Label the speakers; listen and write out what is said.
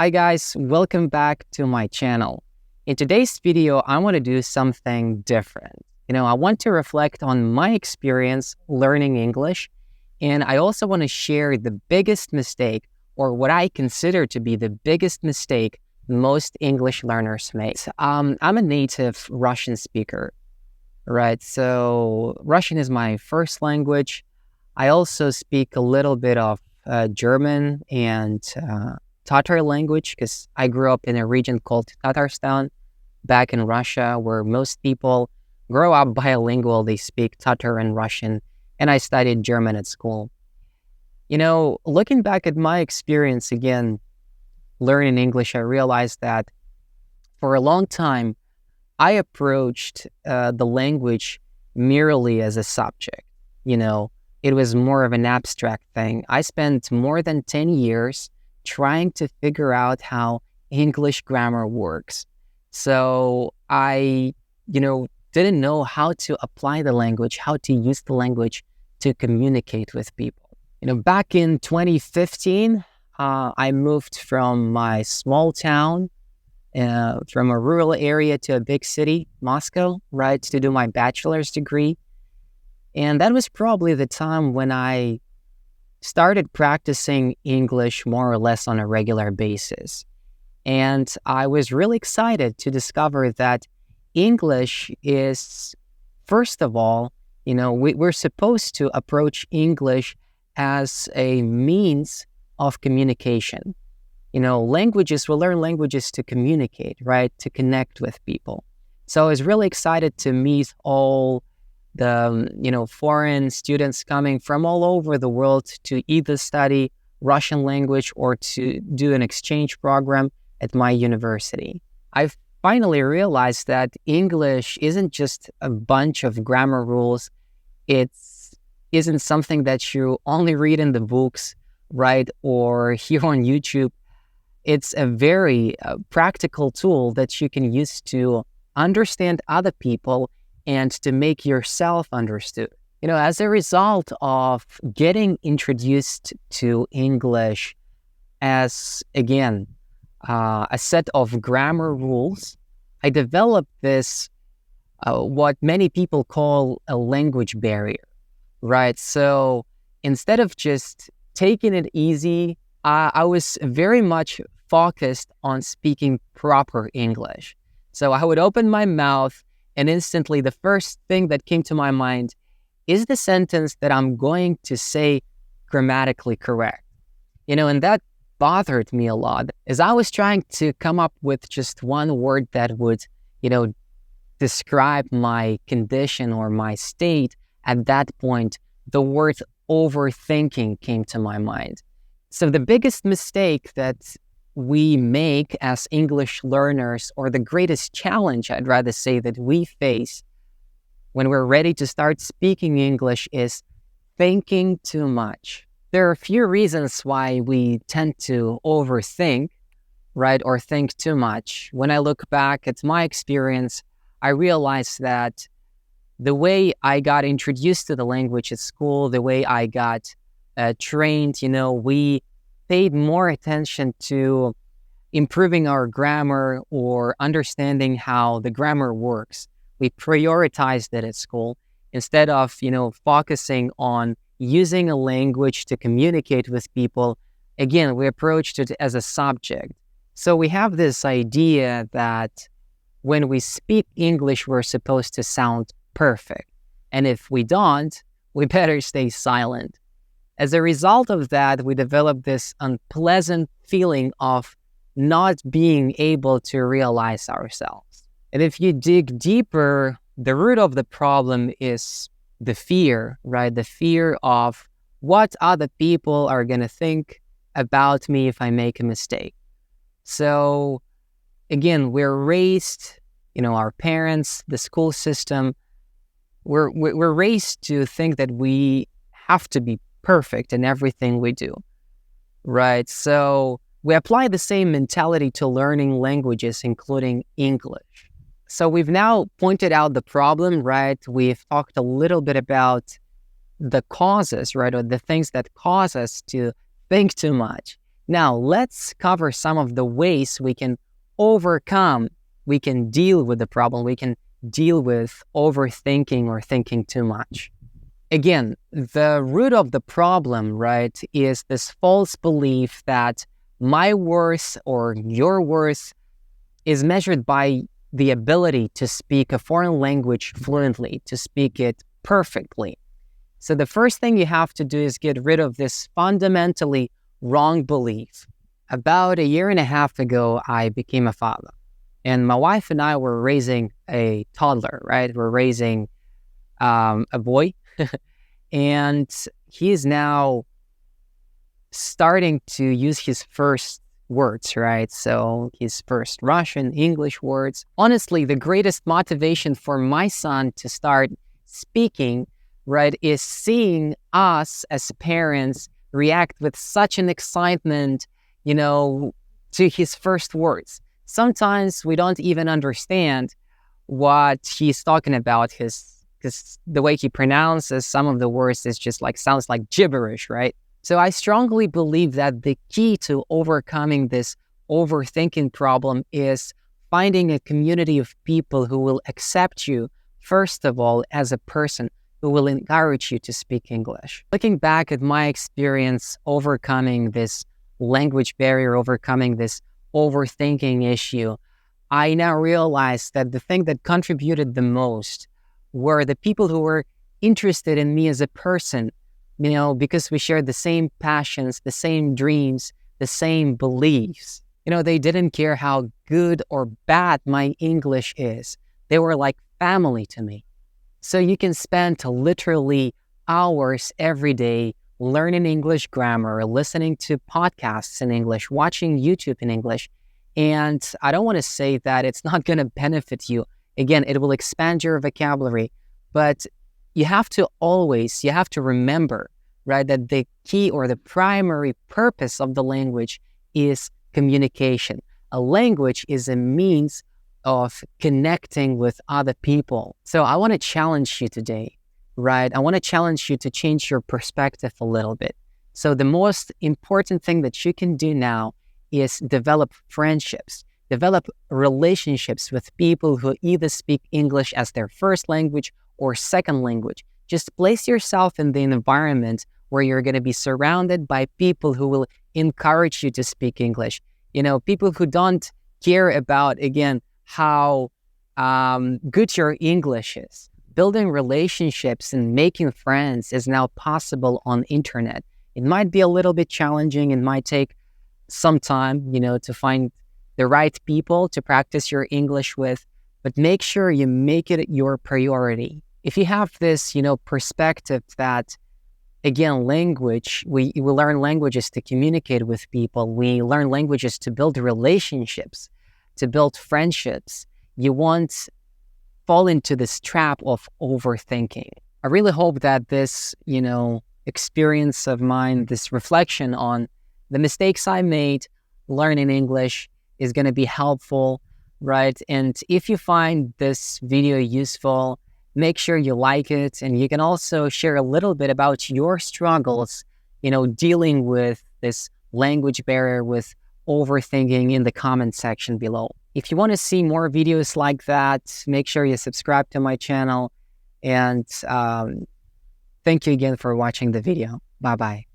Speaker 1: Hi guys, welcome back to my channel. In today's video, I want to do something different. I want to reflect on my experience learning English, and I also want to share the biggest mistake, or what I consider to be the biggest mistake most English learners make. I'm a native Russian speaker, right? So Russian is my first language. I also speak a little bit of German and Tatar language because I grew up in a region called Tatarstan back in Russia, where most people grow up bilingual. They speak Tatar and Russian, and I studied German at school. Looking back at my experience again, learning English, I realized that for a long time, I approached the language merely as a subject. It was more of an abstract thing. I spent more than 10 years trying to figure out how English grammar works. So I, didn't know how to apply the language, how to use the language to communicate with people. Back in 2015, I moved from my small town, from a rural area to a big city, Moscow, right, to do my bachelor's degree. And that was probably the time when I started practicing English more or less on a regular basis. And I was really excited to discover that English is, first of all, we're supposed to approach English as a means of communication. We learn languages to communicate, right? To connect with people. So I was really excited to meet all the foreign students coming from all over the world to either study Russian language or to do an exchange program at my university. I finally realized that English isn't just a bunch of grammar rules. It isn't something that you only read in the books, right, or hear on YouTube. It's a very practical tool that you can use to understand other people and to make yourself understood. As a result of getting introduced to English as, again, a set of grammar rules, I developed this, what many people call a language barrier, right? So instead of just taking it easy, I was very much focused on speaking proper English. So I would open my mouth, and instantly the first thing that came to my mind is the sentence that I'm going to say grammatically correct. And that bothered me a lot, as I was trying to come up with just one word that would, describe my condition or my state. At that point, the word overthinking came to my mind. So the biggest mistake that we make as English learners, or the greatest challenge, I'd rather say, that we face when we're ready to start speaking English, is thinking too much. There are a few reasons why we tend to overthink, right, or think too much. When I look back at my experience, I realized that the way I got introduced to the language at school, the way I got trained, we paid more attention to improving our grammar or understanding how the grammar works. We prioritized it at school instead of, focusing on using a language to communicate with people. Again, we approached it as a subject. So we have this idea that when we speak English, we're supposed to sound perfect. And if we don't, we better stay silent. As a result of that, we develop this unpleasant feeling of not being able to realize ourselves. And if you dig deeper, the root of the problem is the fear, right? The fear of what other people are going to think about me if I make a mistake. So again, we're raised, our parents, the school system, we're raised to think that we have to be perfect in everything we do, right? So we apply the same mentality to learning languages, including English. So we've now pointed out the problem, right? We've talked a little bit about the causes, right? Or the things that cause us to think too much. Now, let's cover some of the ways we can deal with the problem, we can deal with overthinking or thinking too much. Again, the root of the problem, right, is this false belief that my worth or your worth is measured by the ability to speak a foreign language fluently, to speak it perfectly. So the first thing you have to do is get rid of this fundamentally wrong belief. About a year and a half ago, I became a father. And my wife and I were raising a toddler, right? We're raising a boy. And he is now starting to use his first words, right? So his first Russian, English words. Honestly, the greatest motivation for my son to start speaking, right, is seeing us as parents react with such an excitement, to his first words. Sometimes we don't even understand what he's talking about, because the way he pronounces some of the words is just sounds like gibberish, right? So I strongly believe that the key to overcoming this overthinking problem is finding a community of people who will accept you, first of all, as a person, who will encourage you to speak English. Looking back at my experience overcoming this language barrier, overcoming this overthinking issue, I now realize that the thing that contributed the most were the people who were interested in me as a person, because we shared the same passions, the same dreams, the same beliefs. They didn't care how good or bad my English is. They were like family to me. So you can spend literally hours every day learning English grammar, listening to podcasts in English, watching YouTube in English. And I don't want to say that it's not going to benefit you. Again, it will expand your vocabulary, but you have to remember, right, that the key or the primary purpose of the language is communication. A language is a means of connecting with other people. So I want to challenge you today, right? I want to challenge you to change your perspective a little bit. So the most important thing that you can do now is develop friendships, develop relationships with people who either speak English as their first language or second language. Just place yourself in the environment where you're going to be surrounded by people who will encourage you to speak English. People who don't care about, again, how good your English is. Building relationships and making friends is now possible on internet. It might be a little bit challenging. It might take some time, to find the right people to practice your English with, but make sure you make it your priority. If you have this, perspective that, again, language, we learn languages to communicate with people. We learn languages to build relationships, to build friendships. You won't fall into this trap of overthinking. I really hope that this, experience of mine, this reflection on the mistakes I made learning English is going to be helpful, right? And if you find this video useful, make sure you like it. And you can also share a little bit about your struggles, dealing with this language barrier, with overthinking in the comment section below. If you want to see more videos like that, make sure you subscribe to my channel. And thank you again for watching the video. Bye-bye.